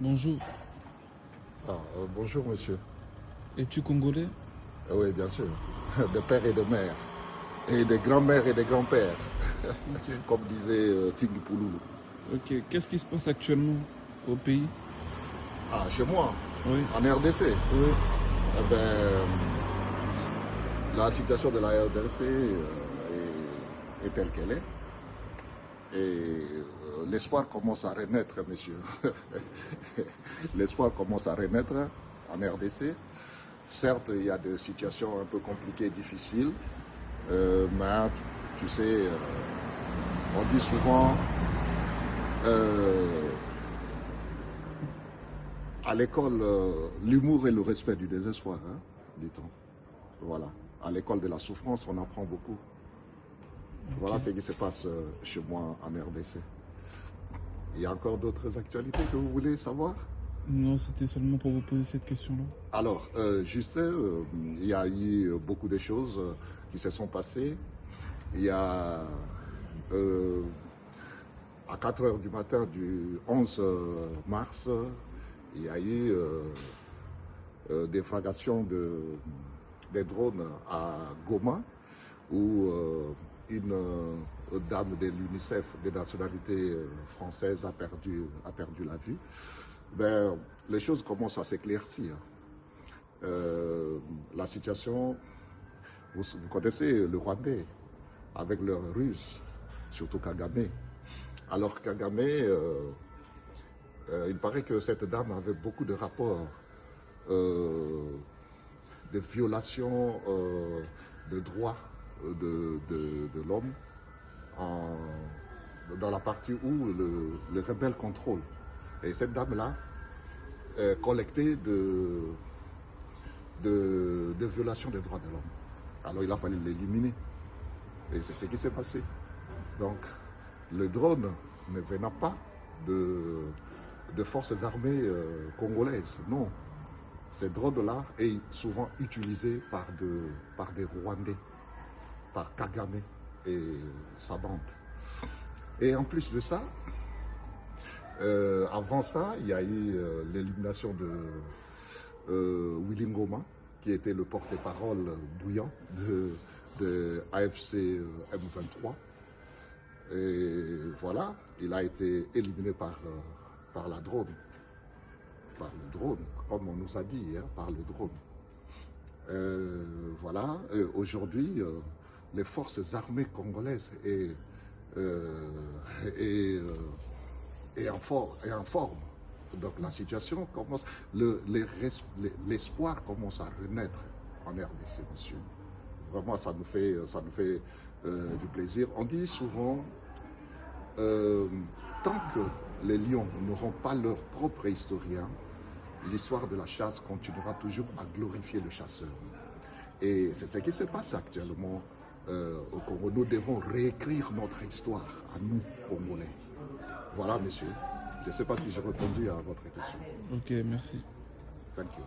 Bonjour. Bonjour monsieur. Es-tu congolais? Oui, bien sûr. De père et de mère. Et de grand-mère et de grand-père. Ok. Comme disait Tingi Pouloulou. Ok. Qu'est-ce qui se passe actuellement au pays? Ah, chez moi, Oui. en RDC. Oui. Eh ben, la situation de la RDC est telle qu'elle est. Et l'espoir commence à renaître, monsieur. L'espoir commence à renaître en RDC. Certes, il y a des situations un peu compliquées, difficiles, mais tu sais, on dit souvent, à l'école, l'humour et le respect du désespoir, hein, dit-on. Voilà. À l'école de la souffrance, on apprend beaucoup. Voilà Ok. ce qui se passe chez moi en RDC. Il y a encore d'autres actualités que vous voulez savoir? Non, c'était seulement pour vous poser cette question-là. Alors, juste, il y a eu beaucoup de choses qui se sont passées. Il y a, à 4 heures du matin du 11 mars, il y a eu des fragations des drones à Goma, où une dame de l'UNICEF de nationalité française a perdu la vue. Ben, les choses commencent à s'éclaircir. La situation, vous connaissez le Rwandais, avec leurs Russes, surtout Kagame. Alors Kagame, il paraît que cette dame avait beaucoup de rapports de violations de droits de l'homme dans la partie où le rebelle contrôle. Et cette dame-là collectait de violations des droits de l'homme. Alors il a fallu l'éliminer. Et c'est ce qui s'est passé. Donc le drone ne venait pas de forces armées congolaises, non. Ces drones-là est souvent utilisé par des Rwandais, par Kagame et sa bande. Et en plus de ça, avant ça, il y a eu l'élimination de Willy Ngoma, qui était le porte-parole bouillant de AFC M23. Et voilà, il a été éliminé par la drone. Par le drone, comme on nous a dit, hein, par le drone. Voilà, aujourd'hui, les forces armées congolaises est en forme. Donc la situation commence, l'espoir commence à renaître en RDC, monsieur. Vraiment, ça nous fait du plaisir. On dit souvent, tant que les lions n'auront pas leur propre historien, l'histoire de la chasse continuera toujours à glorifier le chasseur. Et c'est ce qui se passe actuellement au Congo. Nous devons réécrire notre histoire à nous, Congolais. Voilà, monsieur. Je ne sais pas si j'ai répondu à votre question. Ok, merci. Thank you.